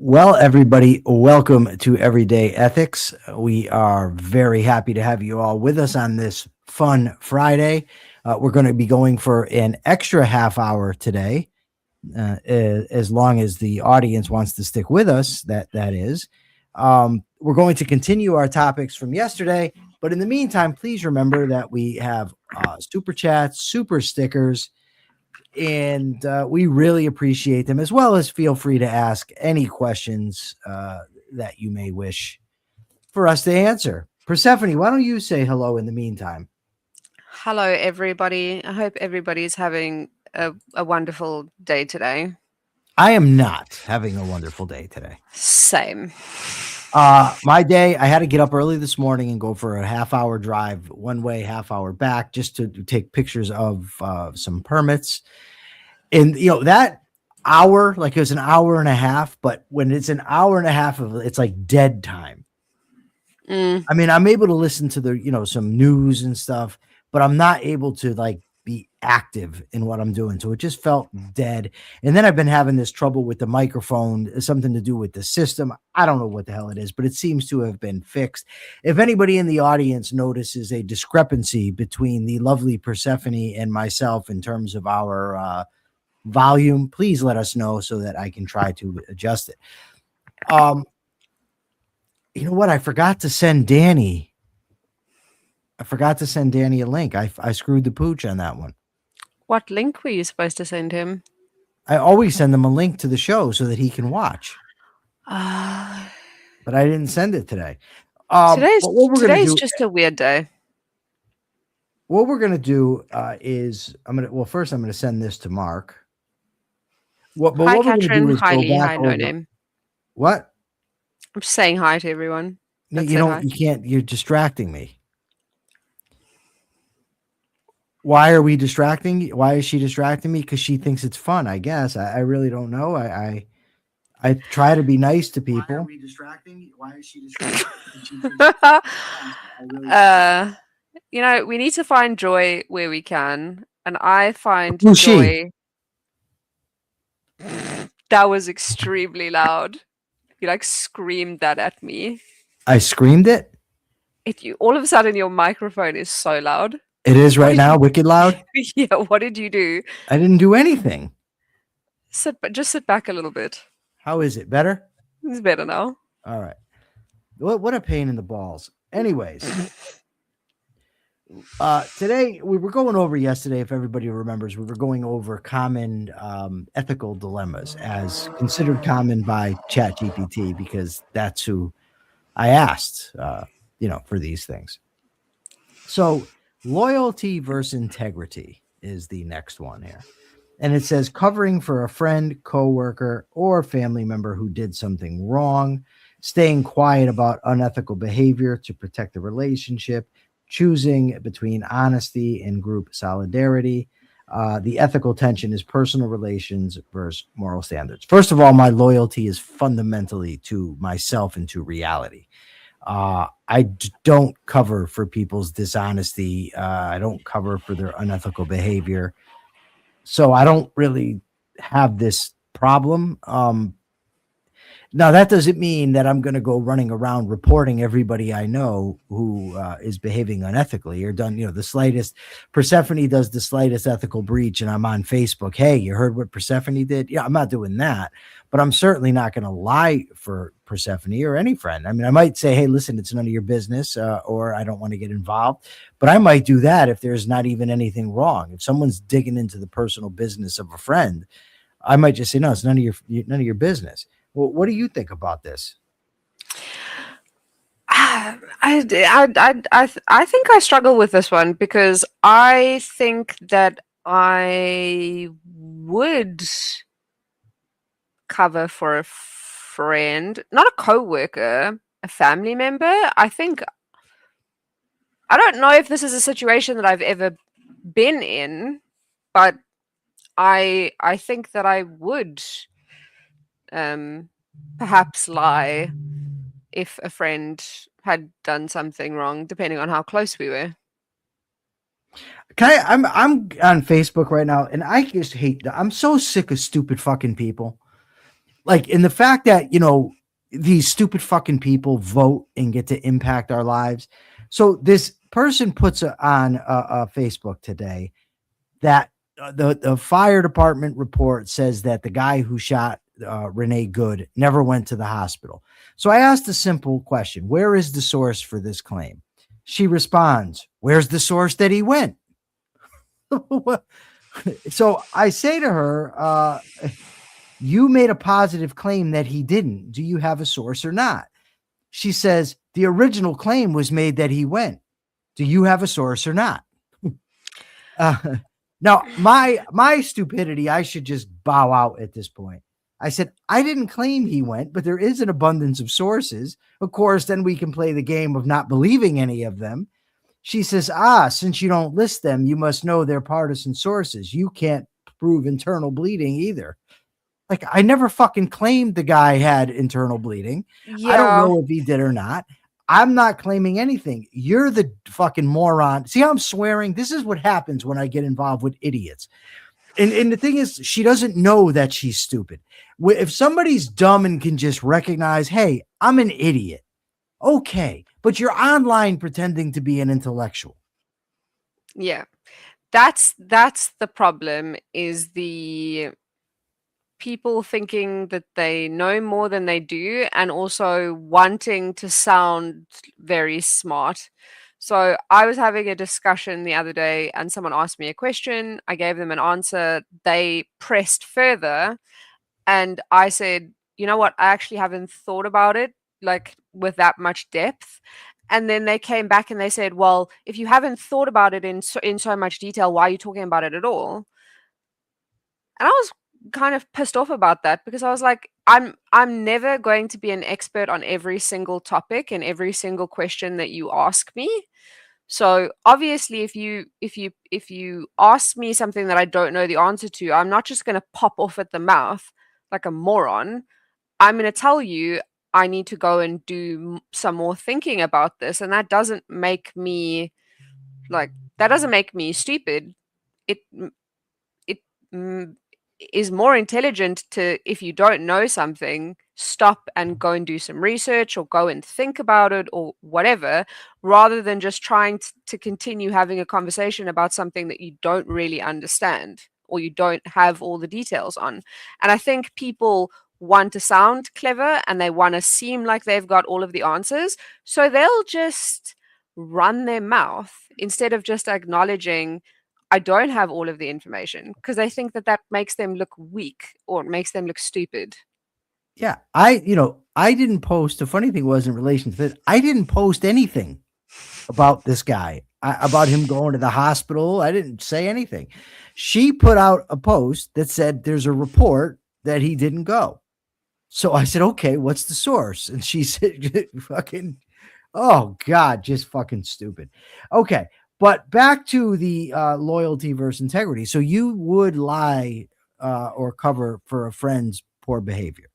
Well, everybody, welcome to Everyday Ethics. We are very happy to have you all with us on this fun Friday. We're going to be going for an extra half hour today, as long as the audience wants to stick with us. That is. We're going to continue our topics from yesterday, but in the meantime, please remember that we have super chats, super stickers, and we really appreciate them, as well as feel free to ask any questions that you may wish for us to answer. Persephone, why don't you say hello in the meantime? Hello, everybody. I hope everybody's having a wonderful day today. I am not having a wonderful day today. Same. My day, I had to get up early this morning and go for a half-hour drive one way, half-hour back, just to take pictures of some permits. And that hour, like it was an hour and a half, but when it's an hour and a half of it's like dead time. I mean, I'm able to listen to the some news and stuff, but I'm not able to like be active in what I'm doing. So it just felt dead. And then I've been having this trouble with the microphone, something to do with the system. I don't know what the hell it is, but it seems to have been fixed. If anybody in the audience notices a discrepancy between the lovely Persephone and myself in terms of our volume, please let us know so that I can try to adjust it. You know what? I forgot to send Danny a link. I screwed the pooch on that one. What link were you supposed to send him? I always send him a link to the show so that he can watch. But I didn't send it today. Today's just a weird day. What we're gonna do is first I'm gonna send this to Mark. Hi, Katrin. Hi, Lee. Hi, No Name. What? I'm just saying hi to everyone. No, you don't. You can't. You're distracting me. Why are we distracting? Why is she distracting me? Because she thinks it's fun. I guess. I really don't know. I try to be nice to people. Why are we distracting? Why is she distracting? We need to find joy where we can, and I find joy. That was extremely loud. You like screamed that at me. I screamed it? All of a sudden your microphone is so loud. It is right now, wicked loud? Yeah, what did you do? I didn't do anything. Just sit back a little bit. How is it? Better? It's better now. All right. What a pain in the balls. Anyways. Today we were going over yesterday, if everybody remembers, we were going over common ethical dilemmas as considered common by ChatGPT, because that's who I asked, for these things. So loyalty versus integrity is the next one here. And it says covering for a friend, coworker, or family member who did something wrong, staying quiet about unethical behavior to protect the relationship, choosing between honesty and group solidarity. The ethical tension is personal relations versus moral standards. First of all, my loyalty is fundamentally to myself and to reality. I don't cover for people's dishonesty. I don't cover for their unethical behavior. So I don't really have this problem. Now, that doesn't mean that I'm going to go running around reporting everybody I know who is behaving unethically or done, the slightest. Persephone does the slightest ethical breach, and I'm on Facebook. Hey, you heard what Persephone did? Yeah, I'm not doing that, but I'm certainly not going to lie for Persephone or any friend. I mean, I might say, hey, listen, it's none of your business, or I don't want to get involved. But I might do that if there's not even anything wrong. If someone's digging into the personal business of a friend, I might just say, no, it's none of your business. Well, what do you think about this? I think I struggle with this one because I think that I would cover for a friend, not a coworker, a family member. I don't know if this is a situation that I've ever been in, but I think that I would perhaps lie if a friend had done something wrong, depending on how close we were. I'm on Facebook right now, and I just hate. I'm so sick of stupid fucking people. Like, in the fact that, these stupid fucking people vote and get to impact our lives. So this person puts on Facebook today that the fire department report says that the guy who shot Renee Good never went to the hospital. So I asked a simple question: where is the source for this claim? She responds, "Where's the source that he went?" So I say to her, "You made a positive claim that he didn't. Do you have a source or not?" She says, "The original claim was made that he went. Do you have a source or not?" Uh, Now, my stupidity, I should just bow out at this point. I said, "I didn't claim he went, but there is an abundance of sources. Of course, then we can play the game of not believing any of them." She says, "Since you don't list them, you must know they're partisan sources. You can't prove internal bleeding either." Like, I never fucking claimed the guy had internal bleeding. I don't Yeah. know if he did or not. I'm not claiming anything. You're the fucking moron. See how I'm swearing? This is what happens when I get involved with idiots. And the thing is, she doesn't know that she's stupid. If somebody's dumb and can just recognize, hey, I'm an idiot, okay, but you're online pretending to be an intellectual. Yeah. That's the problem, is the people thinking that they know more than they do, and also wanting to sound very smart. So I was having a discussion the other day and someone asked me a question. I gave them an answer. They pressed further and I said, "You know what? I actually haven't thought about it like with that much depth." And then they came back and they said, "Well, if you haven't thought about it in so much detail, why are you talking about it at all?" And I was kind of pissed off about that because I was like, I'm never going to be an expert on every single topic and every single question that you ask me. So obviously if you ask me something that I don't know the answer to, I'm not just going to pop off at the mouth like a moron. I'm going to tell you I need to go and do some more thinking about this, and that doesn't make me like that doesn't make me stupid. It mm, is more intelligent to, if you don't know something, stop and go and do some research or go and think about it or whatever, rather than just trying to continue having a conversation about something that you don't really understand or you don't have all the details on. And I think people want to sound clever and they want to seem like they've got all of the answers, so they'll just run their mouth instead of just acknowledging I don't have all of the information, because I think that that makes them look weak or it makes them look stupid. Yeah, I didn't post. The funny thing was, in relation to this, I didn't post anything about this guy, about him going to the hospital. I didn't say anything. She put out a post that said there's a report that he didn't go. So I said, okay, what's the source? And she said, fucking, oh God, just fucking stupid. Okay. But back to the loyalty versus integrity. So you would lie or cover for a friend's poor behavior.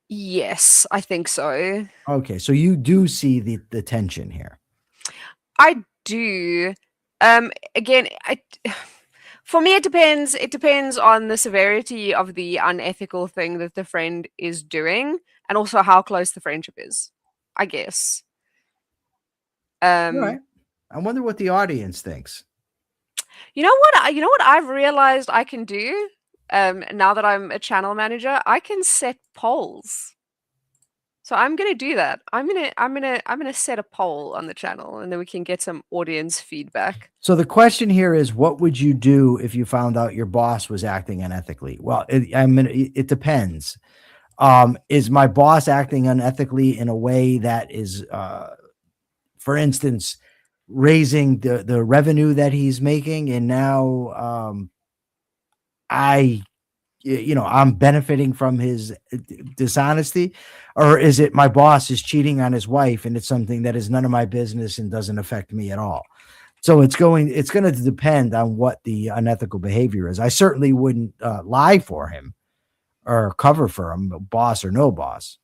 Yes, I think so. Okay. So you do see the tension here. I do. Again, for me it depends. It depends on the severity of the unethical thing that the friend is doing and also how close the friendship is, I guess. All Um right. I wonder what the audience thinks. you know what I've realized I can do? Now that I'm a channel manager, I can set polls. So I'm gonna do that. I'm gonna set a poll on the channel, and then we can get some audience feedback. So the question here is, what would you do if you found out your boss was acting unethically? Well, it depends. Is my boss acting unethically in a way that is, for instance, raising the revenue that he's making, and now I I'm benefiting from his dishonesty? Or is it my boss is cheating on his wife and it's something that is none of my business and doesn't affect me at all? So it's going to depend on what the unethical behavior is. I certainly wouldn't lie for him or cover for him, boss or no boss.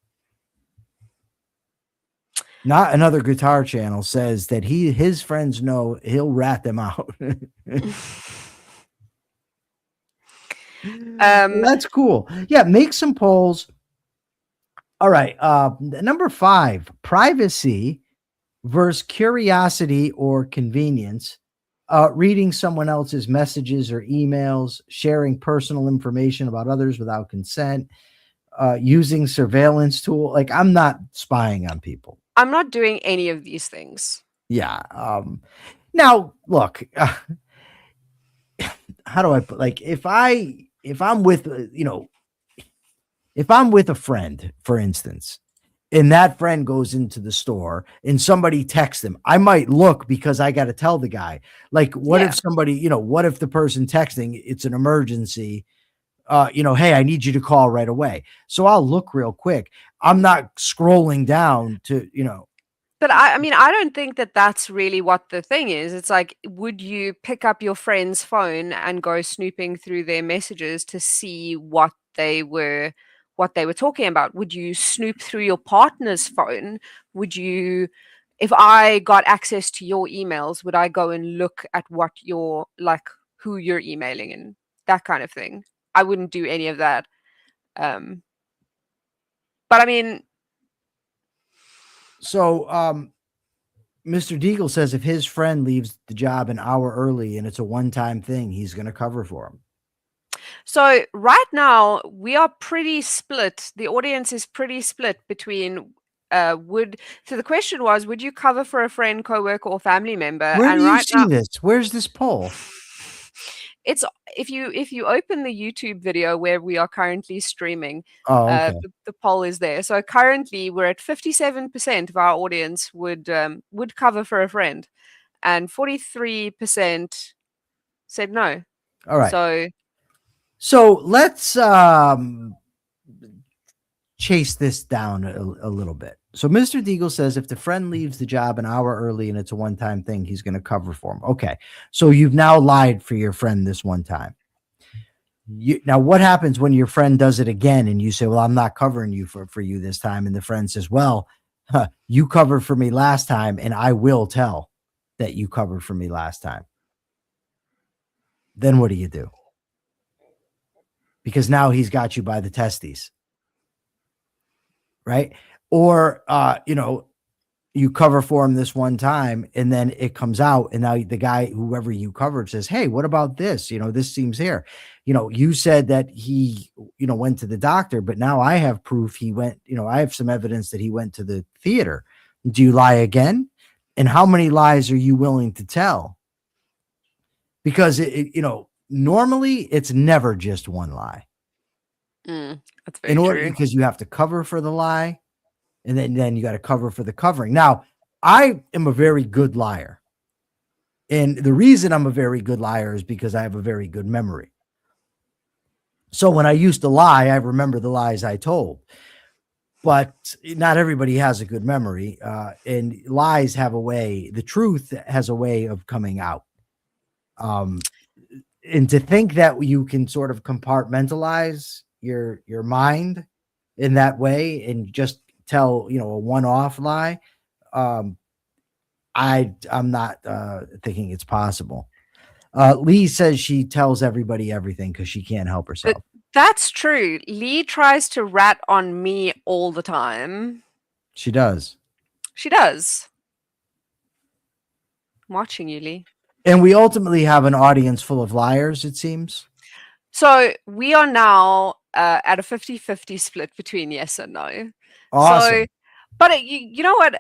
Not another guitar channel says that his friends know he'll rat them out. Um, Well, that's cool. Yeah, make some polls. All right. Number 5, privacy versus curiosity or convenience. Reading someone else's messages or emails, sharing personal information about others without consent, using surveillance tool. Like, I'm not spying on people. I'm not doing any of these things. Yeah. Now look, how do I put, like, if I'm with if I'm with a friend, for instance, and that friend goes into the store and somebody texts them, I might look because I got to tell the guy. Like, what if Yeah. somebody, what if the person texting, it's an emergency, hey, I need you to call right away. So I'll look real quick. I'm not scrolling down to, But I mean, I don't think that that's really what the thing is. It's like, would you pick up your friend's phone and go snooping through their messages to see what they were talking about? Would you snoop through your partner's phone? Would you, if I got access to your emails, would I go and look at what you're like, who you're emailing and that kind of thing? I wouldn't do any of that. Um, but I mean, so, Mr. Deagle says if his friend leaves the job an hour early and it's a one-time thing, he's going to cover for him. so right now we are pretty split. The audience is pretty split between would so the question was, would you cover for a friend, coworker, or family member? Where do And you right see now this? Where's this poll? it's if you open the YouTube video where we are currently streaming, Oh, okay. the poll is there. So currently we're at 57% of our audience would cover for a friend, and 43% said no. All right. So So let's chase this down a little bit. So Mr. Deagle says if the friend leaves the job an hour early and it's a one-time thing, he's going to cover for him. Okay. So you've now lied for your friend this one time. Now what happens when your friend does it again and you say, well, I'm not covering you for you this time. And the friend says, well, you covered for me last time and I will tell that you covered for me last time. Then what do you do? Because now he's got you by the testes. Right. Or, you cover for him this one time and then it comes out and now the guy, whoever you covered, says, hey, what about this? This seems here. You said that he, went to the doctor, but now I have proof he went, I have some evidence that he went to the theater. Do you lie again? And how many lies are you willing to tell? Because normally it's never just one lie. that's very true. Because you have to cover for the lie. And then you got to cover for the covering. Now, I am a very good liar. And the reason I'm a very good liar is because I have a very good memory. So when I used to lie, I remember the lies I told. But not everybody has a good memory. And lies have a way, the truth has a way of coming out. And to think that you can sort of compartmentalize your mind in that way and just tell a one-off lie, I'm not thinking it's possible. Lee says she tells everybody everything because she can't help herself. That's true. Lee tries to rat on me all the time. She does. She does. I'm watching you, Lee. And we ultimately have an audience full of liars, it seems. So we are now at a 50-50 split between yes and no. Awesome. So, but you know what?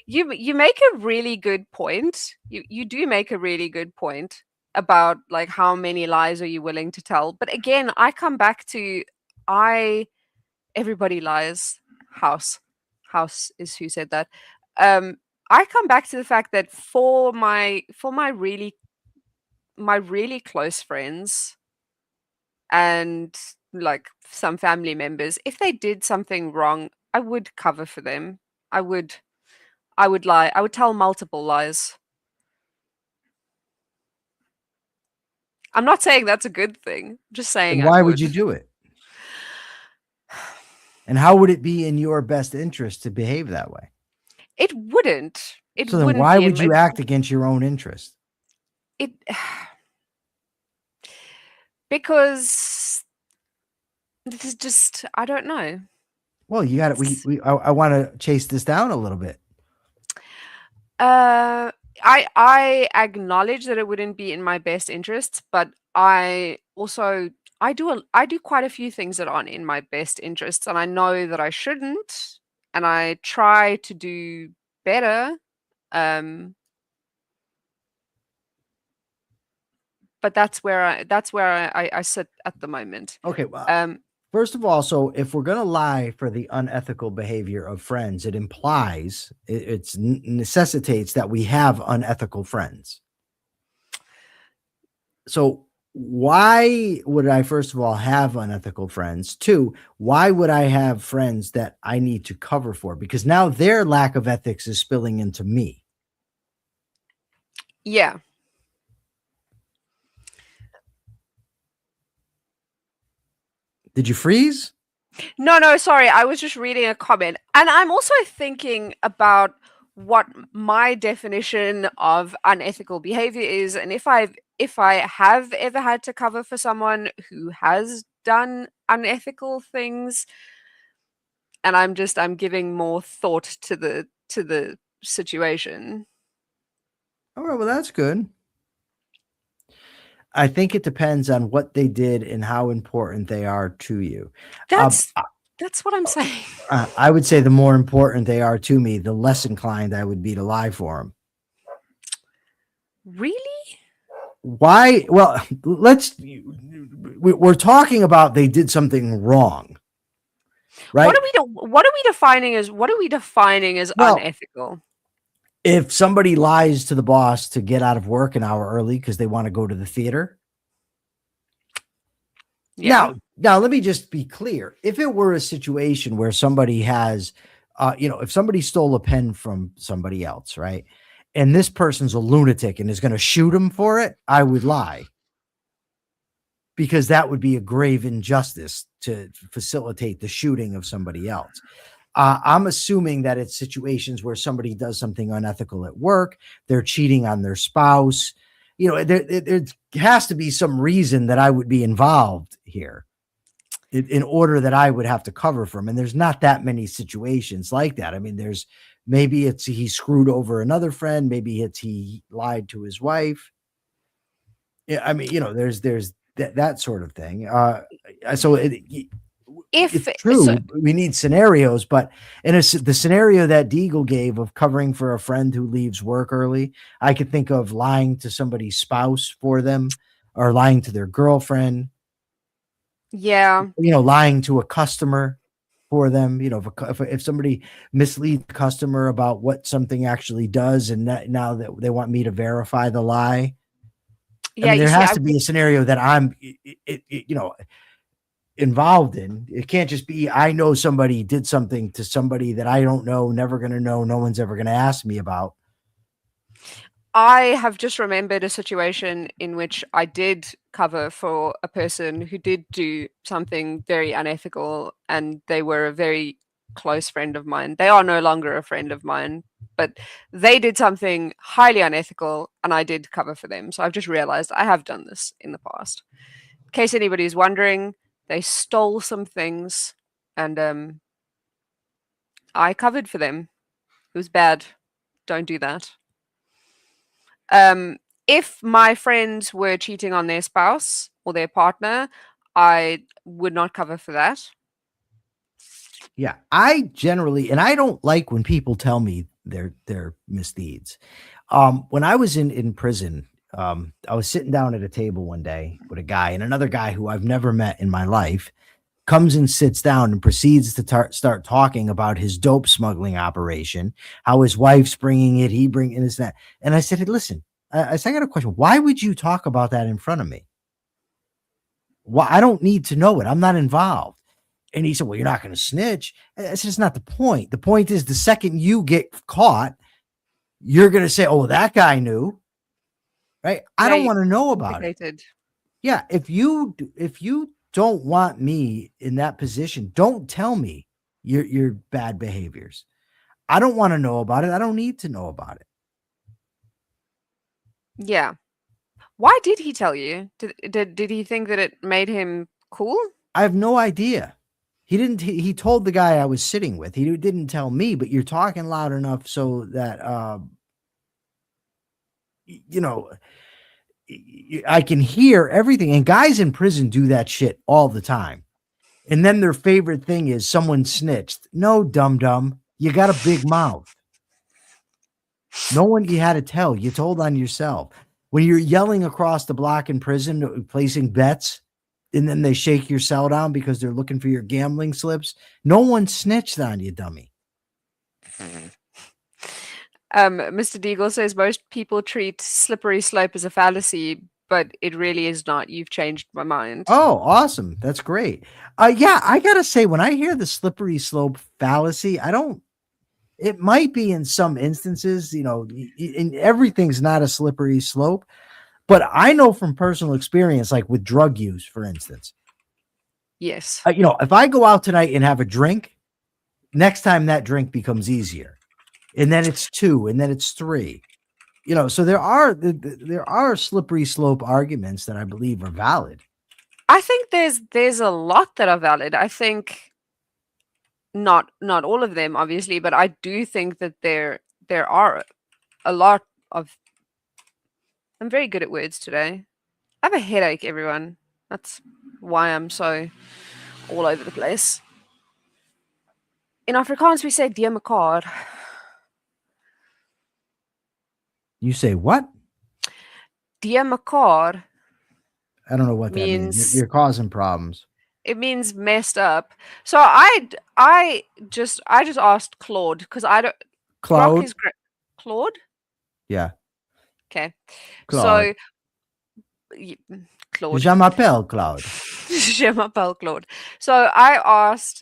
You make a really good point. You do make a really good point about like how many lies are you willing to tell. But again, I come back to everybody lies. House is who said that. I come back to the fact that for my really close friends and like some family members, if they did something wrong, I would cover for them. I would lie. I would tell multiple lies. I'm not saying that's a good thing. I'm just saying And why would you do it? And how would it be in your best interest to behave that way? It wouldn't. It So then wouldn't why be would in you my, act against your own interest? it Because this is just, I don't know. Well, you got it. It's, I want to chase this down a little bit. uh, I acknowledge that it wouldn't be in my best interests, but I also I do quite a few things that aren't in my best interests, and I know that I shouldn't, and I try to do better. Um, but that's where I sit at the moment. Okay, well, Um, first of all, so if we're gonna lie for the unethical behavior of friends, it implies it's necessitates that we have unethical friends. So why would I first of all have unethical friends? Two, why would I have friends that I need to cover for? Because now their lack of ethics is spilling into me. yeah. Did you freeze? No, no, sorry. I was just reading a comment. And I'm also thinking about what my definition of unethical behavior is, and if I have ever had to cover for someone who has done unethical things, and I'm giving more thought to the situation. All right, well, that's good. I think it depends on what they did and how important they are to you. Um, That's that's what I'm saying. I would say the more important they are to me, the less inclined I would be to lie for them. Really? Why? Well, we're talking about they did something wrong, right? What are we defining as Well, unethical? if somebody lies to the boss to get out of work an hour early because they want to go to the theater. Yeah. Now let me just be clear. If it were a situation where somebody has, if somebody stole a pen from somebody else, right? And this person's a lunatic and is going to shoot him for it, I would lie because that would be a grave injustice to facilitate the shooting of somebody else. I'm assuming that it's situations where somebody does something unethical at work, they're cheating on their spouse. There has to be some reason that I would be involved here in order that I would have to cover from. And there's not that many situations like that. I mean, maybe it's he screwed over another friend, maybe it's he lied to his wife. Yeah, I mean, there's that sort of thing. So If it's so, true. We need scenarios, but the scenario that Deagle gave of covering for a friend who leaves work early, I could think of lying to somebody's spouse for them or lying to their girlfriend, yeah, lying to a customer for them. If somebody misleads a customer about what something actually does, and now that they want me to verify the lie. I yeah, mean, you there see, has to be a scenario that I'm, involved in. It can't just be I know somebody did something to somebody that I don't know, never going to know, no one's ever going to ask me about. I have just remembered a situation in which I did cover for a person who did do something very unethical, and they were a very close friend of mine. They are no longer a friend of mine, but they did something highly unethical, and I did cover for them. So I've just realized I have done this in the past. In case anybody's wondering, they stole some things, and I covered for them. It was bad. Don't do that. Um, if my friends were cheating on their spouse or their partner, I would not cover for that. Yeah, I generally, and I don't like when people tell me their misdeeds. When I was in prison, I was sitting down at a table one day with a guy and another guy who I've never met in my life comes and sits down and proceeds to start talking about his dope smuggling operation, how his wife's bringing it, he bring and this that. And I said, "Hey, listen, I said, I got a question. Why would you talk about that in front of me? Well, I don't need to know it. I'm not involved." And he said, "Well, you're not going to snitch." I said, "It's not the point. The point is the second you get caught, you're going to say, 'Oh, that guy knew.'" Right? I Yeah, don't you want to know about it. complicated. Yeah, if you don't want me in that position, don't tell me your bad behaviors. I don't want to know about it. I don't need to know about it. Yeah. Why did he tell you? Did he think that it made him cool? I have no idea. He didn't. He told the guy I was sitting with. He didn't tell me. But you're talking loud enough so that you know I can hear everything. And guys in prison do that shit all the time. And then their favorite thing is someone snitched. No, dum dum. You got a big mouth. No one you had to tell. You told on yourself. When you're yelling across the block in prison, placing bets, and then they shake your cell down because they're looking for your gambling slips. No one snitched on you, dummy. Mr. Deagle says most people treat slippery slope as a fallacy, but it really is not. You've changed my mind. Oh, awesome. That's great. Yeah, I gotta say, when I hear the slippery slope fallacy, I don't. It might be in some instances, and everything's not a slippery slope. But I know from personal experience, like with drug use, for instance, Yes. if I go out tonight and have a drink, next time that drink becomes easier, and then it's two, and then it's three. So there are slippery slope arguments that I believe are valid. I think there's a lot that are valid. I think not all of them, obviously, but I do think that there are a lot of. I'm very good at words today. I have a headache, everyone. That's why I'm so all over the place. In Afrikaans, we say "die mekaar." You say what? "Die mekaar" I don't know what that means. means You're causing problems. it means messed up. So I just asked Claude because I don't. Grok Claude? is great. Claude. Yeah, Okay. Claude. So Claude. Je m'appelle Claude. Je m'appelle Claude. So I asked,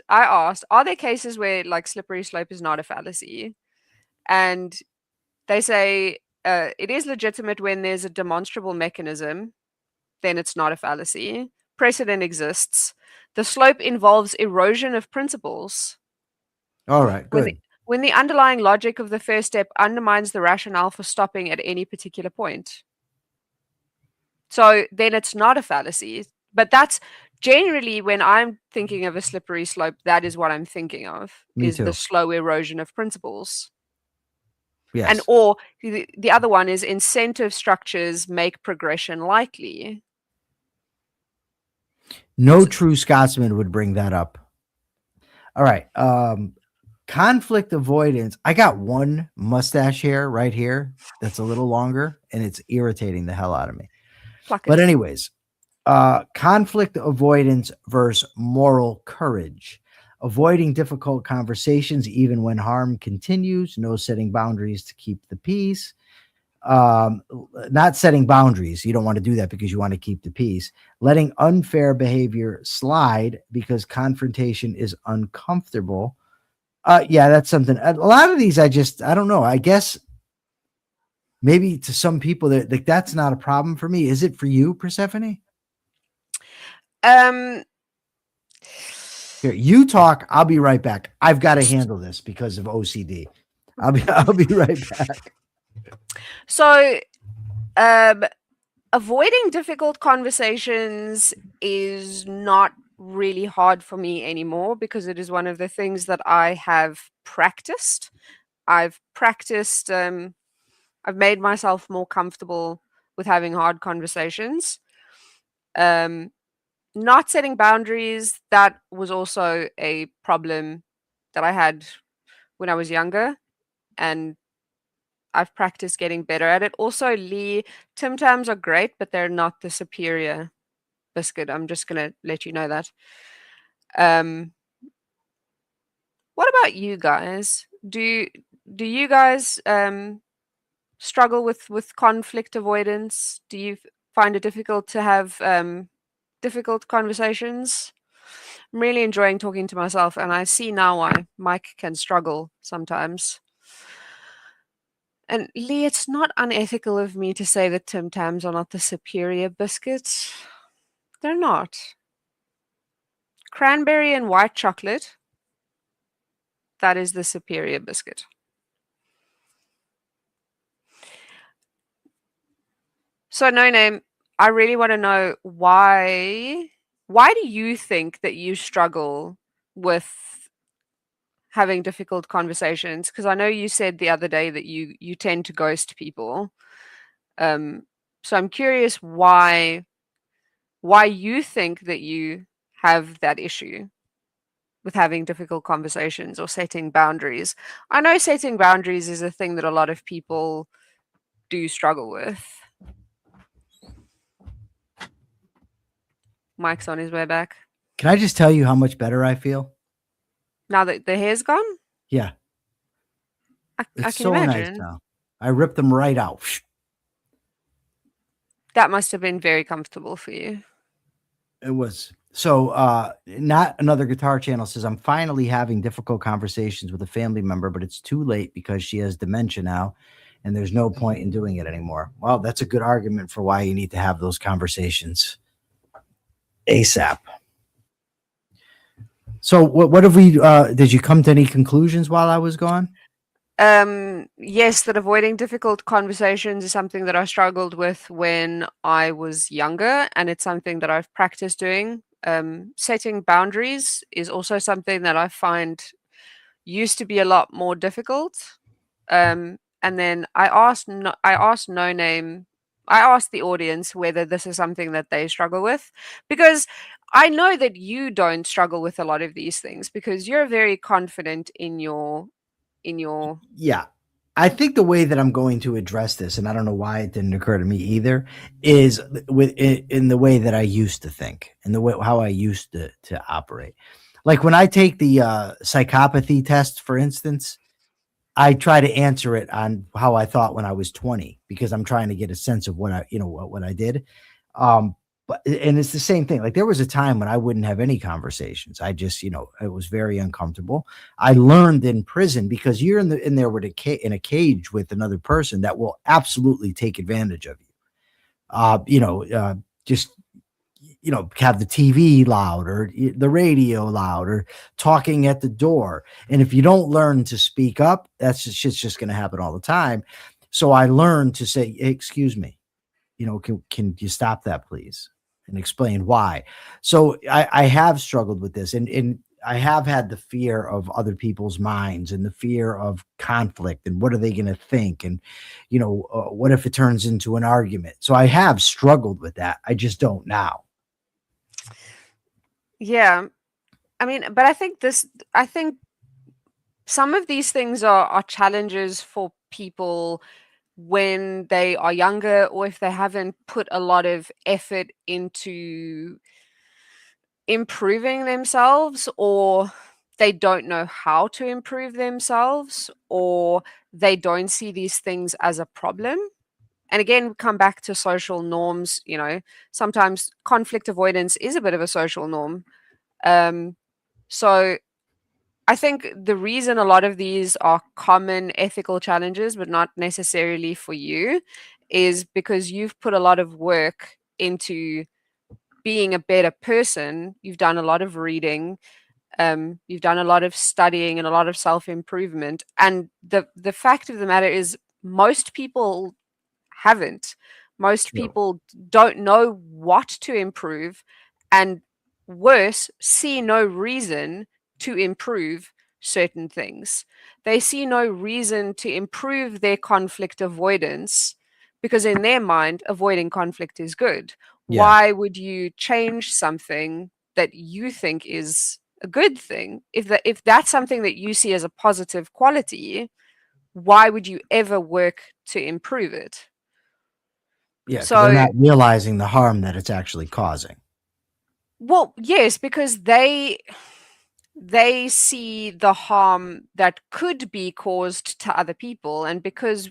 are there cases where like slippery slope is not a fallacy? And they say it is legitimate when there's a demonstrable mechanism, then it's not a fallacy. Precedent exists. The slope involves erosion of principles. All right, When the, good. when the underlying logic of the first step undermines the rationale for stopping at any particular point. So then it's not a fallacy. But that's generally when I'm thinking of a slippery slope, that is what I'm thinking of, Me is the too. slow erosion of principles. And Yes. or the other one is incentive structures make progression likely. No true Scotsman would bring that up. All right. Conflict avoidance. I got one mustache hair right here that's a little longer, and it's irritating the hell out of me. Pluck But it. anyways, conflict avoidance versus moral courage. Avoiding difficult conversations even when harm continues. No setting boundaries to keep the peace. Not setting boundaries. You don't want to do that because you want to keep the peace. Letting unfair behavior slide because confrontation is uncomfortable. Yeah, that's something. A lot of these, I don't know. I guess maybe to some people that like that's not a problem for me. Is it for you, Persephone? Um Here, you talk. I'll be right back. I've got to handle this because of OCD. I'll be right back. so um avoiding difficult conversations is not really hard for me anymore because it is one of the things that I have practiced. I've practiced I've made myself more comfortable with having hard conversations. Um Not setting boundaries, that was also a problem that I had when I was younger, and I've practiced getting better at it. Also, Lee, Tim Tams are great, but they're not the superior biscuit. I'm just gonna let you know that. Um, what about you guys? Do you guys struggle with conflict avoidance? Do you find it difficult to have difficult conversations? I'm really enjoying talking to myself, and I see now why Mike can struggle sometimes. And Lee, it's not unethical of me to say that Tim Tams are not the superior biscuits. They're not. Cranberry and white chocolate, that is the superior biscuit. So no name, I really want to know why do you think that you struggle with having difficult conversations? Because I know you said the other day that you tend to ghost people. Um, so I'm curious why you think that you have that issue with having difficult conversations or setting boundaries. I know setting boundaries is a thing that a lot of people do struggle with. Mike's on his way back. Can I just tell you how much better I feel? Now that the hair's gone, Yeah, I it's can so nice imagine. now. I ripped them right out. That must have been very comfortable for you. It was. So, not another guitar channel says I'm finally having difficult conversations with a family member, but it's too late because she has dementia now and there's no point in doing it anymore. Well, that's a good argument for why you need to have those conversations ASAP. So, what have we, did you come to any conclusions while I was gone? Yes, that avoiding difficult conversations is something that I struggled with when I was younger, and it's something that I've practiced doing. Setting boundaries is also something that I find used to be a lot more difficult. And then I asked the audience whether this is something that they struggle with, because I know that you don't struggle with a lot of these things because you're very confident in your Yeah. I think the way that I'm going to address this, and I don't know why it didn't occur to me either, is in the way that I used to think and the way how I used to operate. Like when I take the psychopathy test, for instance, I try to answer it on how I thought when I was 20 because I'm trying to get a sense of what what I did. Um, but and it's the same thing. Like there was a time when I wouldn't have any conversations. I just, it was very uncomfortable. I learned in prison because you're in there with in a cage with another person that will absolutely take advantage of you. Just have the TV loud or the radio loud or talking at the door. And if you don't learn to speak up, that's just shit's just going to happen all the time. So I learned to say, "Excuse me, can you stop that, please?" And explain why. So I have struggled with this, and I have had the fear of other people's minds and the fear of conflict and what are they going to think and what if it turns into an argument. So I have struggled with that. I just don't now. yeah. I mean, but I think some of these things are challenges for people when they are younger or if they haven't put a lot of effort into improving themselves, or they don't know how to improve themselves, or they don't see these things as a problem. And again, we come back to social norms. Sometimes conflict avoidance is a bit of a social norm. So I think the reason a lot of these are common ethical challenges, but not necessarily for you, is because you've put a lot of work into being a better person. You've done a lot of reading, you've done a lot of studying and a lot of self-improvement. And the fact of the matter is most people haven't. Most True. people don't know what to improve, and worse, see no reason to improve certain things. They see no reason to improve their conflict avoidance because, in their mind, avoiding conflict is good. Yeah. Why would you change something that you think is a good thing? If that's something that you see as a positive quality, why would you ever work to improve it? Yeah, because 'cause they're So, not realizing the harm that it's actually causing. well, yes, because they see the harm that could be caused to other people, and because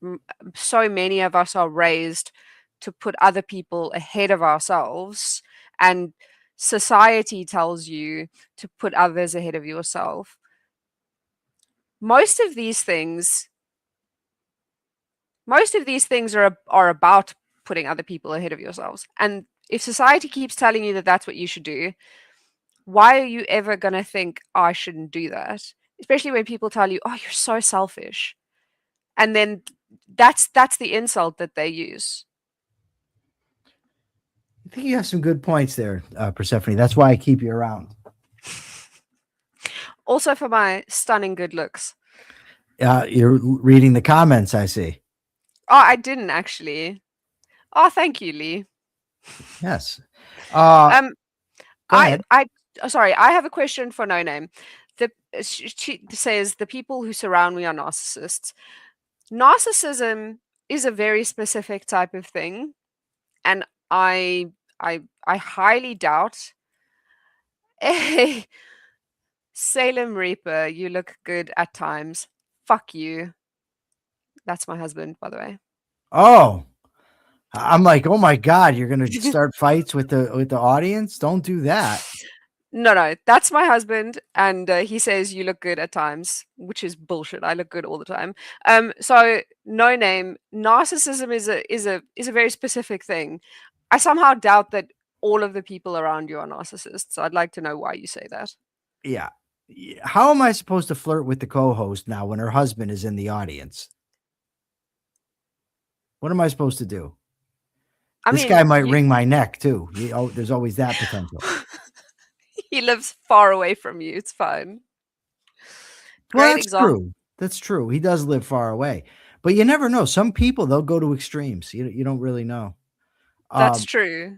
m- so many of us are raised to put other people ahead of ourselves, and society tells you to put others ahead of yourself. Most of these things most of these things are about putting other people ahead of yourselves. And if society keeps telling you that that's what you should do, why are you ever going to think, oh, I shouldn't do that? Especially when people tell you, oh, you're so selfish. And then that's the insult that they use. think you have some good points there, Persephone. That's why I keep you around. Also for my stunning good looks. You're reading the comments, I see. Oh, I didn't actually. Oh, thank you, Lee. Yes. Um, Go ahead. sorry, I have a question for No Name. She says the people who surround me are narcissists. Narcissism is a very specific type of thing, and I highly doubt. Hey, Salem Reaper, you look good at times. Fuck you. That's my husband, by the way. Oh, I'm like, oh my God, you're gonna start fights with the audience? Don't do that. No, that's my husband, and he says you look good at times, which is bullshit. I look good all the time. So No Name, narcissism is a very specific thing. I somehow doubt that all of the people around you are narcissists. So I'd like to know why you say that. Yeah. How am I supposed to flirt with the co-host now when her husband is in the audience? What am I supposed to do? I This guy mean, might wring my neck too. There's always that potential. he lives far away from you. It's fine. Well, Great that's example. true. That's true. He does live far away, but you never know. Some people they'll go to extremes. You don't really know. That's Um, true.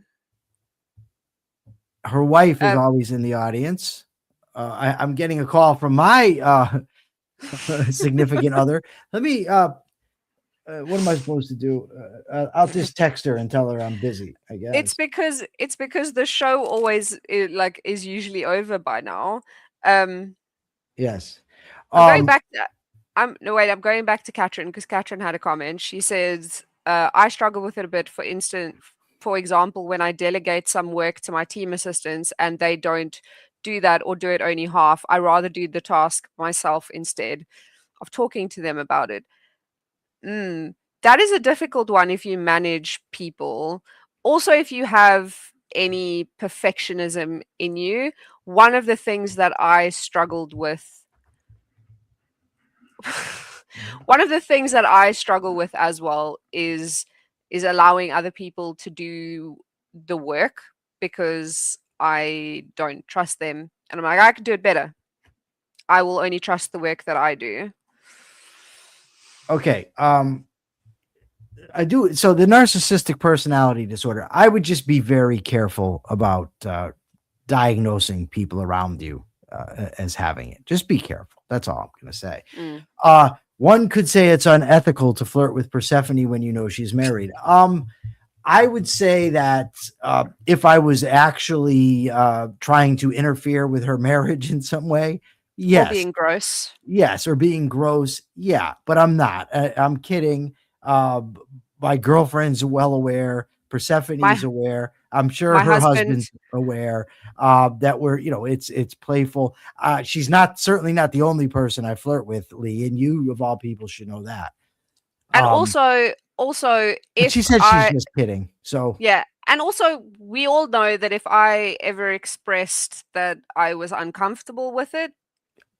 her wife is Um, always in the audience. I'm getting a call from my significant other. Let me. What am I supposed to do? I'll just text her and tell her I'm busy. I it's guess. because the show always is usually over by now. Um, Yes. I'm going Um. back to I'm no wait, I'm going back to Katrin because Katrin had a comment. She says, I struggle with it a bit, for example, when I delegate some work to my team assistants and they don't do that or do it only half. I rather do the task myself instead of talking to them about it. Mm, that is a difficult one if you manage people. Also, if you have any perfectionism in you, one of the things that I struggled with one of the things that I struggle with as well is allowing other people to do the work because I don't trust them. And I'm like, I can do it better. I will only trust the work that I do. Okay. I do. So the narcissistic personality disorder, I would just be very careful about diagnosing people around you as having it. Just be careful. That's all I'm going to say. Mm. One could say it's unethical to flirt with Persephone when you know she's married. I would say that if I was actually trying to interfere with her marriage in some way, Or yes, being gross. yes, or being gross, yeah, but I'm not. I'm kidding. My girlfriend's well aware. Persephone's My aware. I'm sure my her husband husband's aware that it's playful. She's not certainly not the only person I flirt with, Lee, and you of all people should know that. and Um, also but she if said she's I just kidding. So yeah, and also we all know that if I ever expressed that I was uncomfortable with it,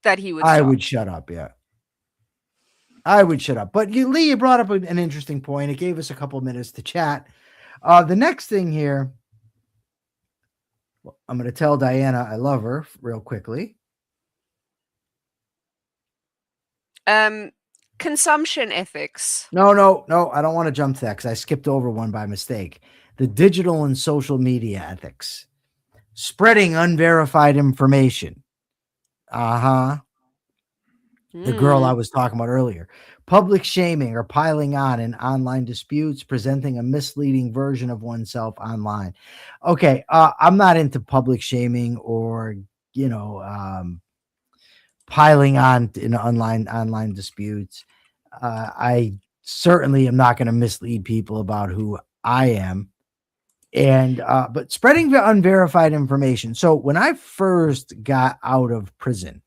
that he would I stop. would shut up. Yeah. I would shut up. But Lee, you brought up an interesting point. It gave us a couple minutes to chat. The next thing here, I'm going to tell Diana I love her real quickly. Um, consumption ethics. No. I don't want to jump to that because I skipped over one by mistake. The digital and social media ethics, spreading unverified information. Uh huh. The girl I Mm. was talking about earlier. Public shaming or piling on in online disputes, presenting a misleading version of oneself online. Okay, I'm not into public shaming or you know piling on in online disputes. I certainly am not going to mislead people about who I am. And but spreading the unverified information. So when I first got out of prison,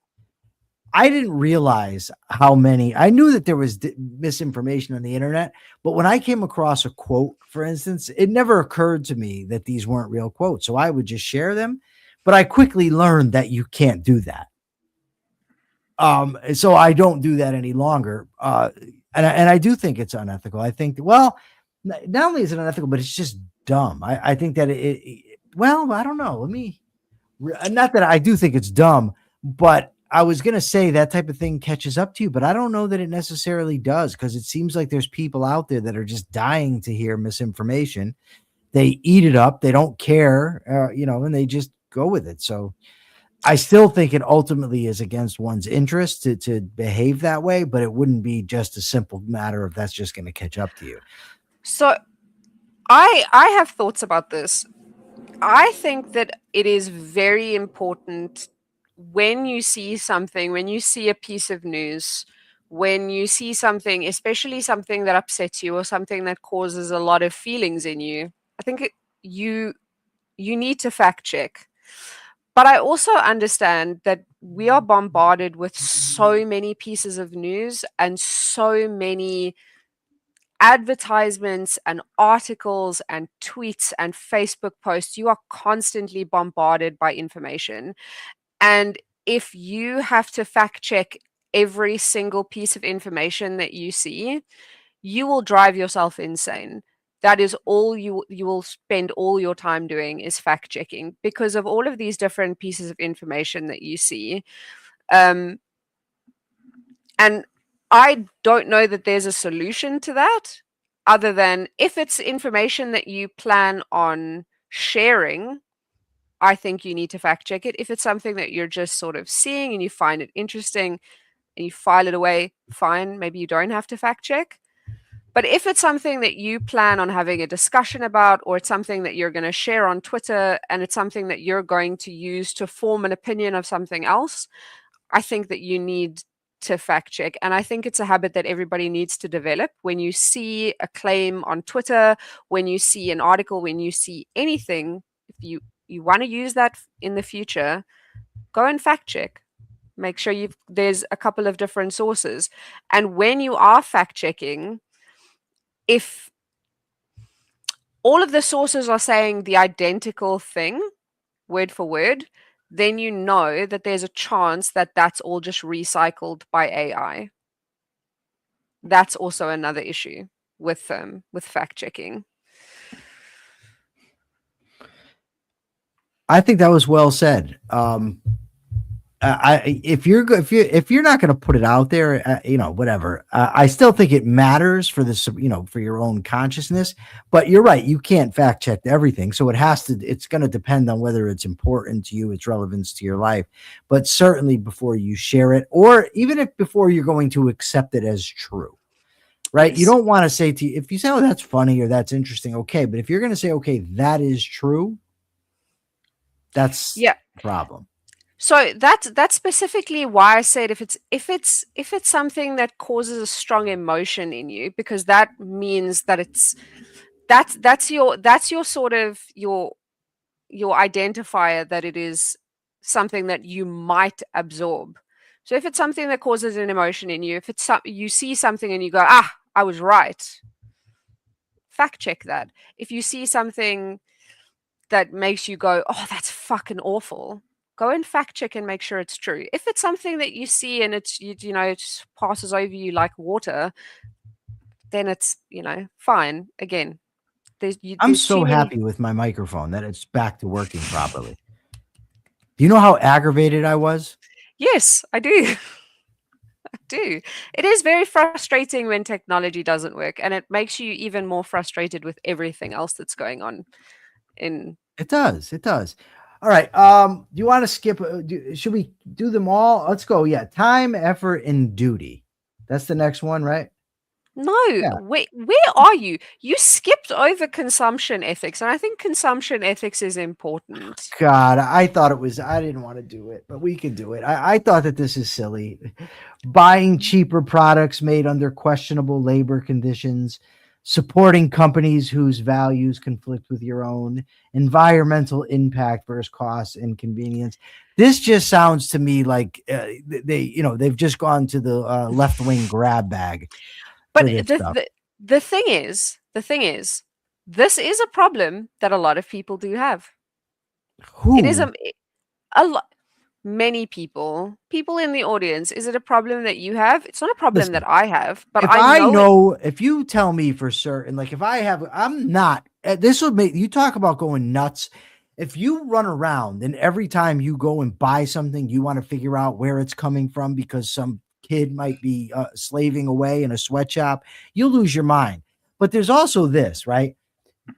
I didn't realize how many. I knew that there was misinformation on the internet, but when I came across a quote, for instance, it never occurred to me that these weren't real quotes. So I would just share them, but I quickly learned that you can't do that. So I don't do that any longer. And I do think it's unethical. I think, well, not only is it unethical, but it's just dumb. I think that well, I don't know. Not that I do think it's dumb, but I was going to say that type of thing catches up to you, but I don't know that it necessarily does, because it seems like there's people out there that are just dying to hear misinformation. They eat it up. They don't care, and they just go with it. So I still think it ultimately is against one's interest to behave that way, but it wouldn't be just a simple matter of that's just going to catch up to you. So I have thoughts about this. I think that it is very important when you see something, when you see a piece of news, when you see something, especially something that upsets you or something that causes a lot of feelings in you, I think you you need to fact check. But I also understand that we are bombarded with so many pieces of news and so many advertisements and articles and tweets and Facebook posts. You are constantly bombarded by information. And if you have to fact check every single piece of information that you see, you will drive yourself insane. That is all you will spend all your time doing, is fact checking, because of all of these different pieces of information that you see. Um, and I don't know that there's a solution to that, other than if it's information that you plan on sharing, I think you need to fact check it. If it's something that you're just sort of seeing and you find it interesting and you file it away, fine, maybe you don't have to fact check. But if it's something that you plan on having a discussion about, or it's something that you're going to share on Twitter and it's something that you're going to use to form an opinion of something else, I think that you need to fact check. And I think it's a habit that everybody needs to develop. When you see a claim on Twitter, when you see an article, when you see anything, if you want to use that in the future, go and fact check. Make sure there's a couple of different sources. And when you are fact checking, if all of the sources are saying the identical thing, word for word, then you know that there's a chance that that's all just recycled by AI. That's also another issue with fact checking. I think that was well said. If you're not going to put it out there, whatever. I still think it matters for this, for your own consciousness. But you're right; you can't fact check everything, so it's going to depend on whether it's important to you, its relevance to your life. But certainly before you share it, or even if before you're going to accept it as true, right? Yes. You don't want to say if you say, "Oh, that's funny" or "That's interesting," okay. But if you're going to say, "Okay, that is true," that's Yeah. the problem. So that's specifically why I said if it's something that causes a strong emotion in you, because that means that that's your sort of your identifier that it is something that you might absorb. So if it's something that causes an emotion in you, if it's you see something and you go, I was right, fact check that. If you see something that makes you go, oh, that's fucking awful, go and fact check and make sure it's true. If it's something that you see and it's it just passes over you like water, then it's fine. Again, I'm there's so too many. happy with my microphone that it's back to working properly. Do you know how aggravated I was? Yes, I do. I do. It is very frustrating when technology doesn't work, and it makes you even more frustrated with everything else that's going on in. It does. It does. All right. Do you want to skip? Should we do them all? Let's go. Yeah. Time, effort, and duty. That's the next one, right? No, Yeah. where are you? You skipped over consumption ethics, and I think consumption ethics is important. God, I thought it was, I didn't want to do it, but we can do it. I thought that this is silly. Buying cheaper products made under questionable labor conditions, supporting companies whose values conflict with your own, environmental impact versus cost and convenience. This just sounds to me like they've just gone to the left wing grab bag But for this stuff. the thing is, this is a problem that a lot of people do have. It is Who? a lot. Many people in the audience. Is it a problem that you have? It's not a problem Listen, that I have, but if I I know it. know, if you tell me for certain, like if I have, I'm not this would make you talk about going nuts. If you run around and every time you go and buy something, you want to figure out where it's coming from because some kid might be slaving away in a sweatshop, you'll lose your mind. But there's also this, right?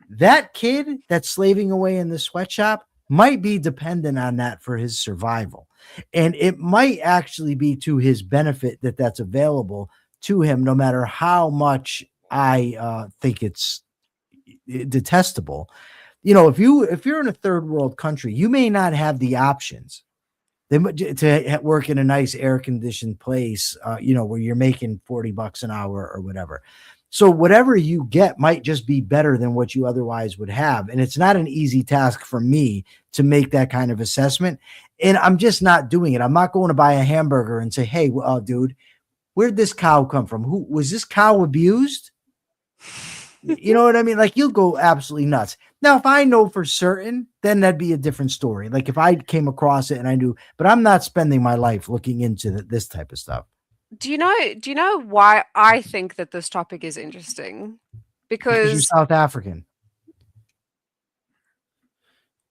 That kid that's slaving away in the sweatshop might be dependent on that for his survival. And it might actually be to his benefit that that's available to him, no matter how much I think it's detestable. If you're in a third world country, you may not have the options to work in a nice air conditioned place, where you're making $40 an hour or whatever. So whatever you get might just be better than what you otherwise would have. And it's not an easy task for me to make that kind of assessment. And I'm just not doing it. I'm not going to buy a hamburger and say, hey, dude, where'd this cow come from? Who was this cow abused? You know what I mean? Like, you'll go absolutely nuts. Now, if I know for certain, then that'd be a different story. Like if I came across it and I knew, but I'm not spending my life looking into this type of stuff. Do you know why I think that this topic is interesting? Because you're Because South African.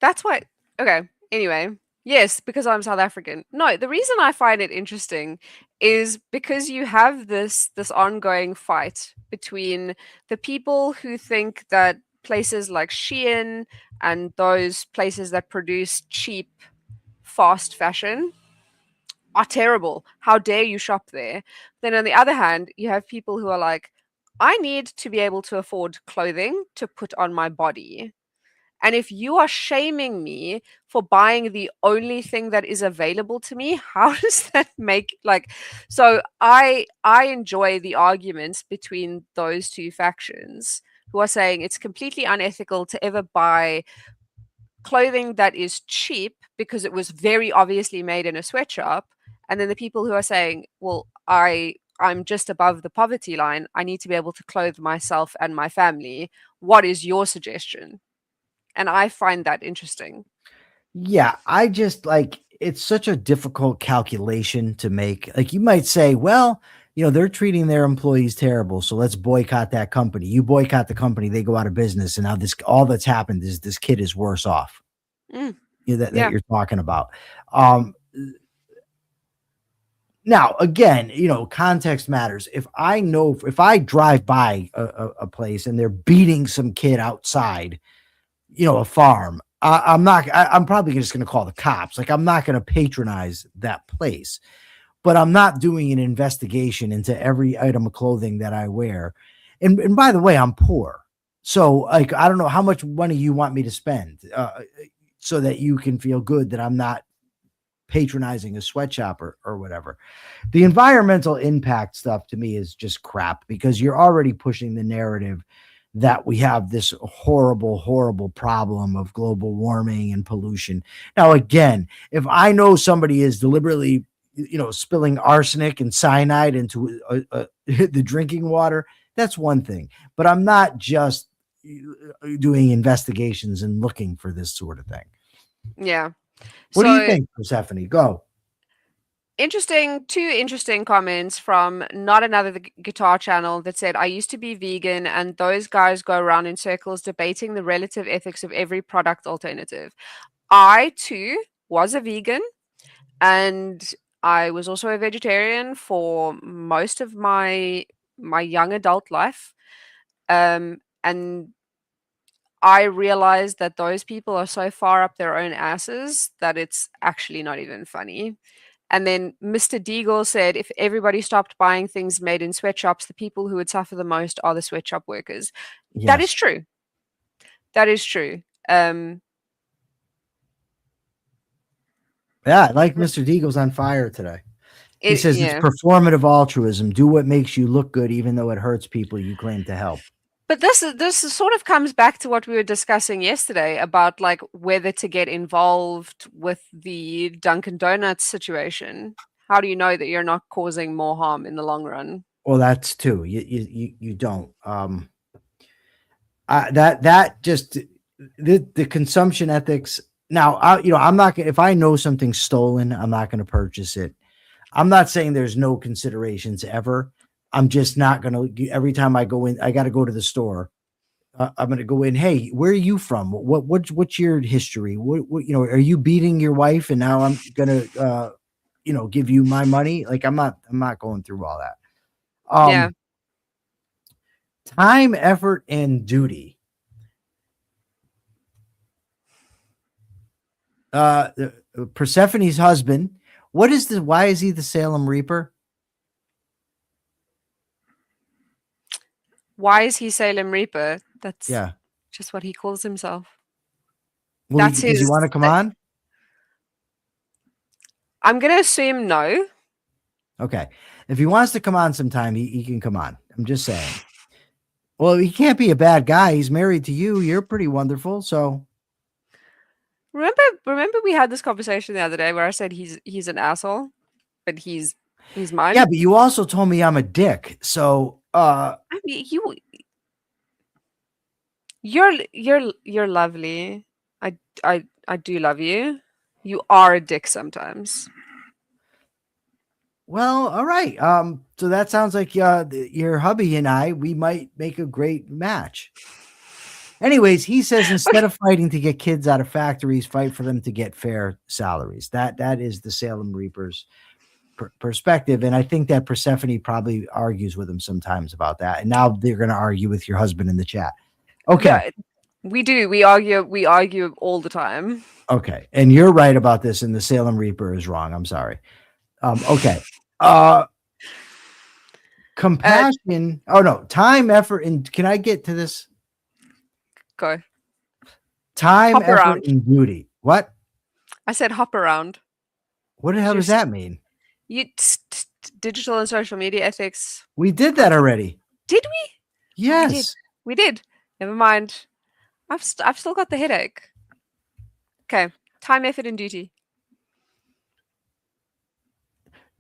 that's what okay, anyway. Yes, because I'm South African. No, the reason I find it interesting is because you have this ongoing fight between the people who think that places like Shein and those places that produce cheap fast fashion are terrible. How dare you shop there? Then on the other hand, you have people who are like, I need to be able to afford clothing to put on my body. And if you are shaming me for buying the only thing that is available to me, how does that make like so I enjoy the arguments between those two factions who are saying it's completely unethical to ever buy clothing that is cheap because it was very obviously made in a sweatshop, and then the people who are saying, well, I'm just above the poverty line, I need to be able to clothe myself and my family. What is your suggestion? And I find that interesting. Yeah, I just like it's such a difficult calculation to make. Like you might say, well, they're treating their employees terrible, so let's boycott that company. You boycott the company, they go out of business, and now this all that's happened is this kid is worse off. Mm, That yeah. you're talking about. Now, again, context matters. If I drive by a place and they're beating some kid outside, a farm, I'm not, I'm probably just going to call the cops. Like, I'm not going to patronize that place, but I'm not doing an investigation into every item of clothing that I wear. And by the way, I'm poor. So, like, I don't know how much money you want me to spend so that you can feel good that I'm not patronizing a sweatshop or whatever. The environmental impact stuff to me is just crap because you're already pushing the narrative that we have this horrible, horrible problem of global warming and pollution. Now, again, if I know somebody is deliberately, spilling arsenic and cyanide into the drinking water, that's one thing. But I'm not just doing investigations and looking for this sort of thing. Yeah. What do you So think, Persephone? Go. two interesting comments from not another guitar channel that said, I used to be vegan, and those guys go around in circles debating the relative ethics of every product alternative. I too was a vegan, and I was also a vegetarian for most of my young adult life. And I realized that those people are so far up their own asses that it's actually not even funny. And then Mr. Deagle said, if everybody stopped buying things made in sweatshops, the people who would suffer the most are the sweatshop workers. That is Yes. true. That is true. Um, Yeah, like Mr. Deagle's on fire today. He says it's yeah. performative altruism. Do what makes you look good, even though it hurts people you claim to help. But this sort of comes back to what we were discussing yesterday about like whether to get involved with the Dunkin' Donuts situation. How do you know that you're not causing more harm in the long run? Well, that's too. You don't. That just the consumption ethics. Now, I'm not gonna. If I know something's stolen, I'm not going to purchase it. I'm not saying there's no considerations ever. I'm just not going to. Every time I go in, I got to go to the store I'm going to go in. Hey, where are you from? What's your history? Are you beating your wife and now I'm going to, give you my money? Like I'm not going through all that. Yeah. Um, Time, effort, and duty. Uh, Persephone's husband. Why is he the Salem Reaper? Why is he Salem Reaper? That's Yeah. just what he calls himself. Well, That's does he his. want to come that- on? I'm gonna assume no. Okay. If he wants to come on sometime, he can come on. I'm just saying. Well, he can't be a bad guy. He's married to you. You're pretty wonderful. So Remember we had this conversation the other day where I said he's an asshole, but he's yeah, mine. but you also told me I'm a dick. So I mean, you're lovely. I do love you. You are a dick sometimes. well, all right. So that sounds like your hubby and we might make a great match. Anyways, he says instead of fighting to get kids out of factories, fight for them to get fair salaries. That is the Salem Reapers perspective, and I think that Persephone probably argues with him sometimes about that. And now they're going to argue with your husband in the chat. Okay, No, we do. We argue. We argue all the time. okay, and you're right about this, and the Salem Reaper is wrong. I'm sorry. Okay. Compassion. Oh no, time, effort, and can I get to this? Go. Time, Hop effort, around. and beauty. What? I said hop around. What the hell does Just that mean? digital and social media ethics. We did that already. Did we? Oh, we did. Yes. We did. Never mind. I've still got the headache. Okay. Time, effort, and duty.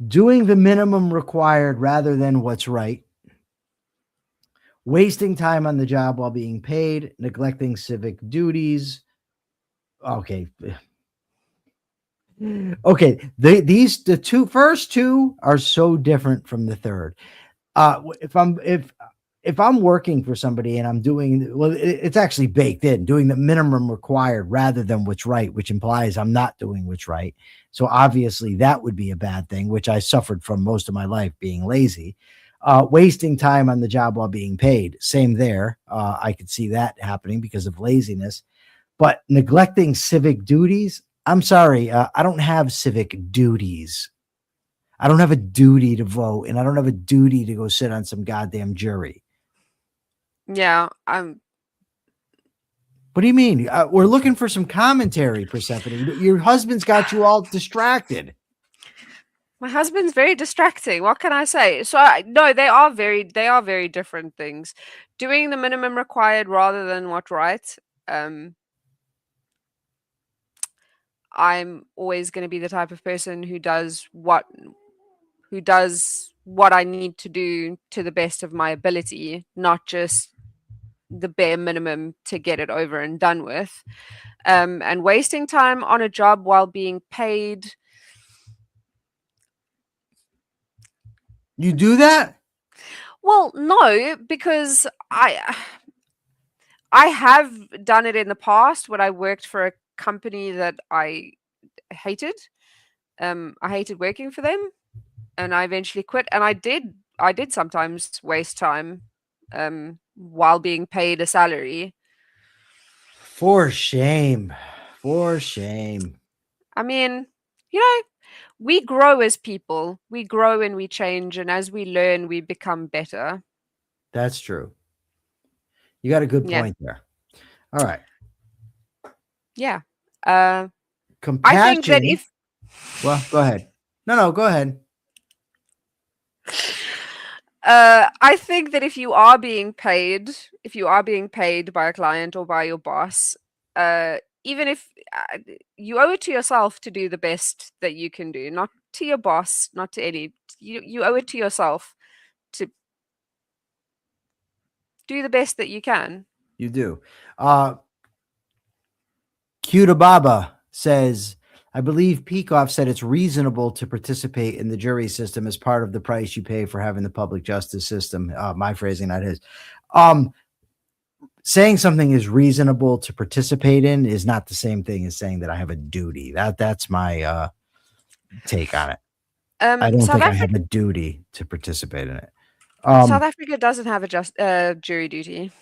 Doing the minimum required rather than what's right. Wasting time on the job while being paid, neglecting civic duties. Okay. Okay. The first two are so different from the third. If I'm working for somebody and I'm doing, well, it's actually baked in, doing the minimum required rather than what's right, which implies I'm not doing what's right. So obviously that would be a bad thing, which I suffered from most of my life, being lazy. Wasting time on the job while being paid. Same there. I could see that happening because of laziness, but neglecting civic duties. I'm sorry. I don't have civic duties. I don't have a duty to vote, and I don't have a duty to go sit on some goddamn jury. Yeah. What do you mean? We're looking for some commentary, Persephone. Your husband's got you all distracted. My husband's very distracting. What can I say? So no, they are very different things. Doing the minimum required rather than what right. I'm always going to be the type of person who does what I need to do to the best of my ability, not just the bare minimum to get it over and done with. And wasting time on a job while being paid. You do that? Well, no, because I have done it in the past when I worked for a company that I hated. I hated working for them, and I eventually quit. And I did sometimes waste time while being paid a salary. For shame. For shame. I mean, you know, we grow as people. We grow and we change, and as we learn, we become better. That's true. You got a good Yeah, point there. All right. yeah. I think that Compassion. Well, go ahead. No, go ahead. I think that if you are being paid, by a client or by your boss, even if you owe it to yourself to do the best that you can do, not to your boss, not to any. You owe it to yourself to do the best that you can. You do. Cuda Baba says, I believe Peikoff said it's reasonable to participate in the jury system as part of the price you pay for having the public justice system. My phrasing, not his. saying something is reasonable to participate in is not the same thing as saying that I have a duty. That's my take on it. I don't South think I Africa have a duty to participate in it. South Africa doesn't have a jury duty.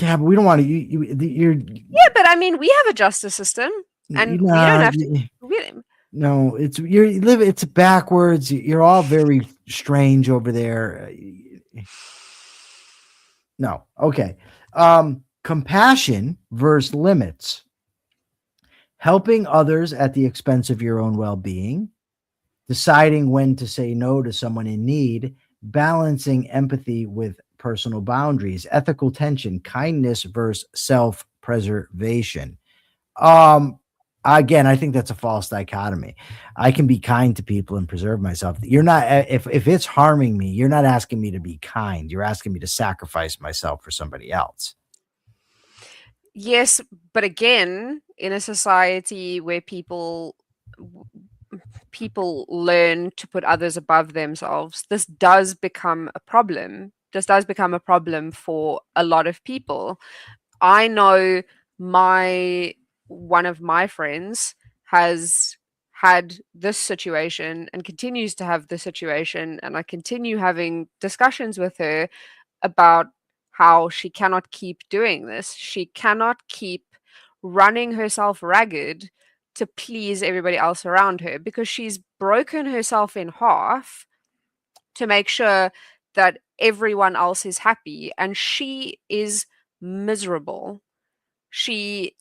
Yeah, but we don't want to. You're Yeah, but I mean, we have a justice system, and we don't nah, have to. We, no. You live. It's backwards. You're all very strange over there. No. Okay. Compassion versus limits. Helping others at the expense of your own well-being, deciding when to say no to someone in need, balancing empathy with personal boundaries, ethical tension, kindness versus self-preservation. Um, Again, I think that's a false dichotomy. I can be kind to people and preserve myself. You're not if it's harming me, you're not asking me to be kind. You're asking me to sacrifice myself for somebody else. yes, but again, in a society where people learn to put others above themselves, this does become a problem. This does become a problem for a lot of people. I know my one of my friends has had this situation and continues to have this situation, and I continue having discussions with her about how she cannot keep doing this. She cannot keep running herself ragged to please everybody else around her because she's broken herself in half to make sure that everyone else is happy and she is miserable. She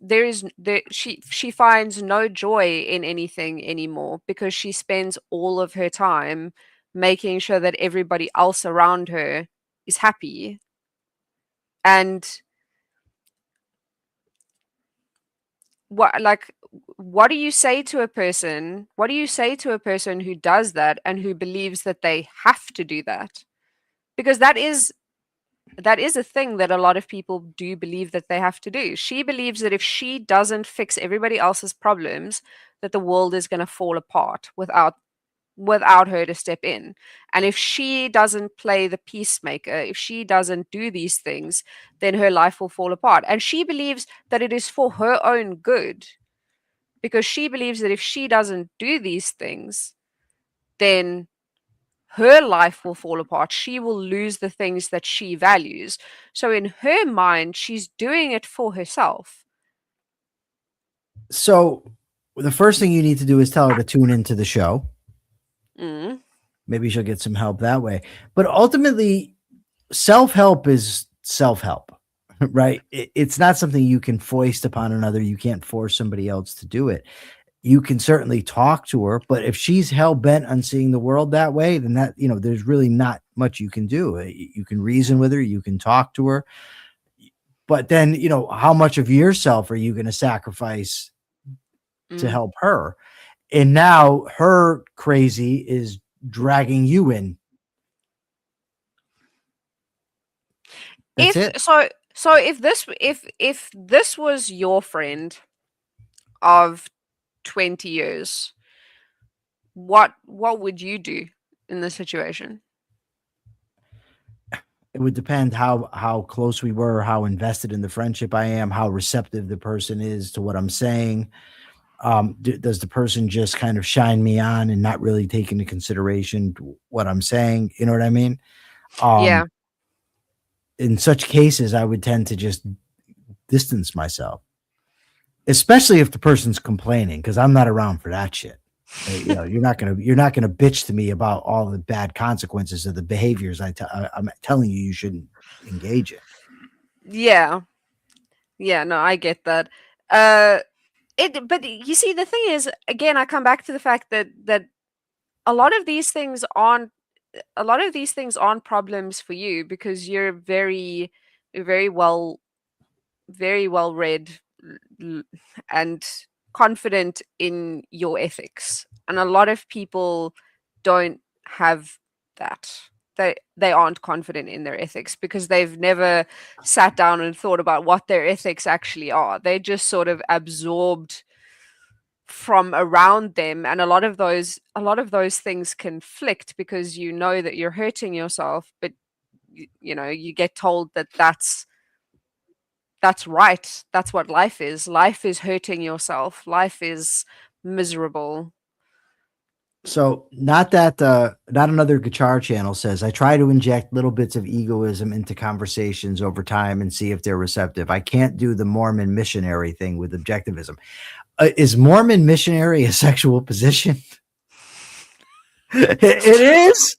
there is there she finds no joy in anything anymore because she spends all of her time making sure that everybody else around her is happy. And what like what do you say to a person? What do you say to a person who does that and who believes that they have to do that? Because that is a thing that a lot of people do believe that they have to do. She believes that if she doesn't fix everybody else's problems, that the world is going to fall apart without her to step in. And if she doesn't play the peacemaker, if she doesn't do these things, then her life will fall apart. And she believes that it is for her own good because she believes that if she doesn't do these things, then her life will fall apart. She will lose the things that she values. So in her mind, she's doing it for herself. So the first thing you need to do is tell her to tune into the show. Mm. Maybe she'll get some help that way. But ultimately, self-help is self-help, right? It's not something you can foist upon another. You can't force somebody else to do it. You can certainly talk to her, but if she's hell bent on seeing the world that way, then there's really not much you can do. You can reason with her, you can talk to her, but then, how much of yourself are you going to sacrifice to Mm. help her? And now her crazy is dragging you in. That's If it. so if this was your friend of 20 years, what would you do in this situation? It would depend how close we were, how invested in the friendship I am, how receptive the person is to what I'm saying. Does the person just kind of shine me on and not really take into consideration what I'm saying? You know what I mean? Um, Yeah. in such cases, I would tend to just distance myself, especially if the person's complaining, because I'm not around for that shit. You're not gonna bitch to me about all the bad consequences of the behaviors I'm telling you shouldn't engage in. Yeah. Yeah, no, I get that. Uh but you see the thing is again I come back to the fact that a lot of these things aren't a lot of these things aren't problems for you because you're very well read l- and confident in your ethics. And a lot of people don't have that. They aren't confident in their ethics because they've never sat down and thought about what their ethics actually are. They just sort of absorbed from around them, and a lot of those things conflict because that you're hurting yourself, but you get told that that's right. That's what life is. Life is hurting yourself. Life is miserable. So not another guitar channel says I try to inject little bits of egoism into conversations over time and see if they're receptive. I can't do the Mormon missionary thing with objectivism. Is Mormon missionary a sexual position? It is.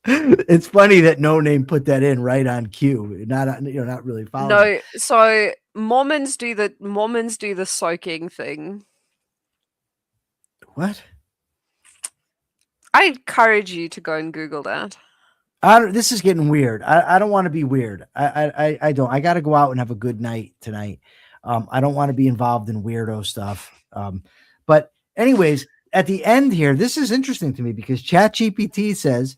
It's funny that No Name put that in right on cue. Not really following. No, so Mormons do the soaking thing. What? I encourage you to go and Google that. This is getting weird. I don't want to be weird. I don't. I got to go out and have a good night tonight. I don't want to be involved in weirdo stuff. But anyways, at the end here, this is interesting to me because ChatGPT says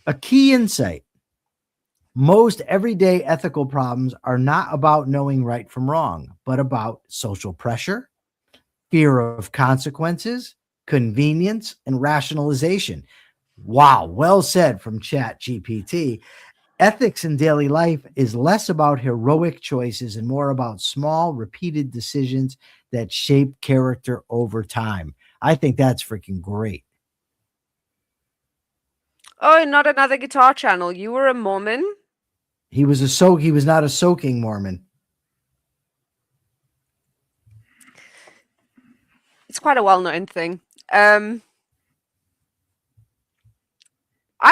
a key insight. Most everyday ethical problems are not about knowing right from wrong, but about social pressure, fear of consequences, convenience, and rationalization. Wow, well said from ChatGPT. Ethics in daily life is less about heroic choices and more about small, repeated decisions that shape character over time. I think that's freaking great. Oh, not another guitar channel. You were a Mormon? He was not a soaking Mormon. It's quite a well-known thing. I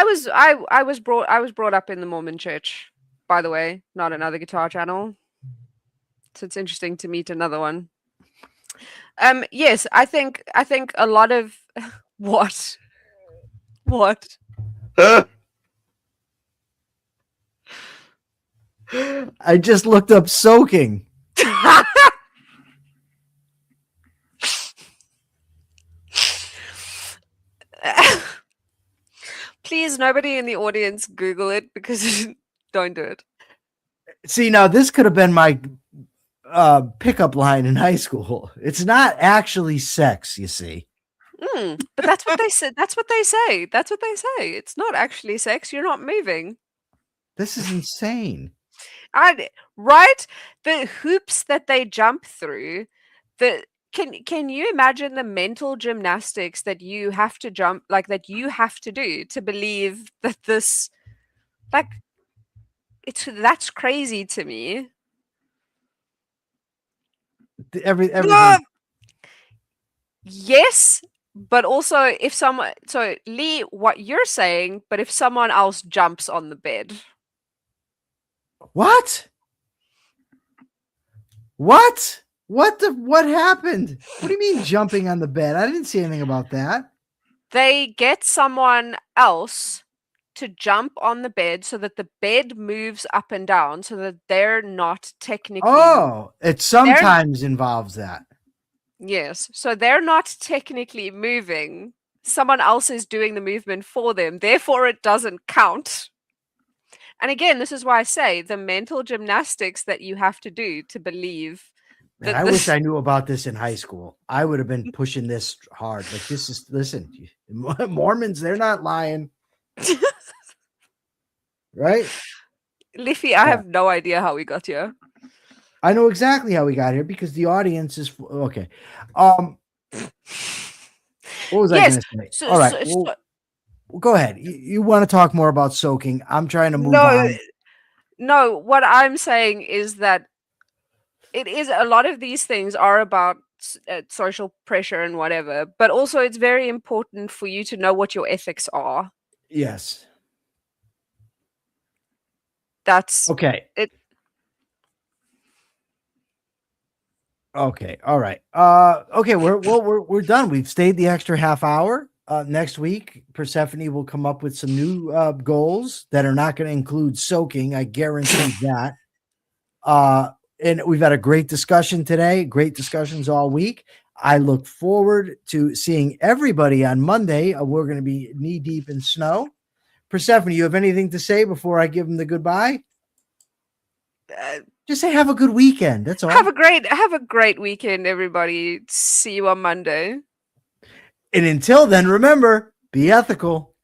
was brought up in the Mormon church, by the way, not another guitar channel. So it's interesting to meet another one. Yes, I think a lot of what? What? I just looked up soaking. Please, nobody in the audience Google it because don't do it. See, now this could have been my pickup line in high school. It's not actually sex, you see. But that's what they said. That's what they say. That's what they say. It's not actually sex. You're not moving. This is insane. Right? The hoops that they jump through. Can you imagine the mental gymnastics that you have to jump, like that you have to do to believe that this, like, that's crazy to me. Everything. Yes, but also if someone, so Lee, what you're saying, but if someone else jumps on the bed. What? What? What happened? What do you mean jumping on the bed? I didn't see anything about that. They get someone else to jump on the bed so that the bed moves up and down so that they're not technically. Oh, it sometimes involves that. Yes. So they're not technically moving. Someone else is doing the movement for them. Therefore, it doesn't count. And again, this is why I say the mental gymnastics that you have to do to believe. Man, I wish I knew about this in high school. I would have been pushing this hard. Like, listen, Mormons, they're not lying. Right? Liffy, I have no idea how we got here. I know exactly how we got here because the audience is okay. What was I going to say? All right. Go ahead. You want to talk more about soaking? I'm trying to move on. No, what I'm saying is that it is a lot of these things are about social pressure and whatever, but also it's very important for you to know what your ethics are. Yes. That's okay. It. Okay. All right. Okay. We're done. We've stayed the extra half hour. Next week, Persephone will come up with some new goals that are not going to include soaking. I guarantee that. And we've had a great discussion today. Great discussions all week. I look forward to seeing everybody on Monday. We're going to be knee deep in snow. Persephone, you have anything to say before I give them the goodbye? Just say have a good weekend. That's all. Have a great weekend, everybody. See you on Monday. And until then, remember, be ethical.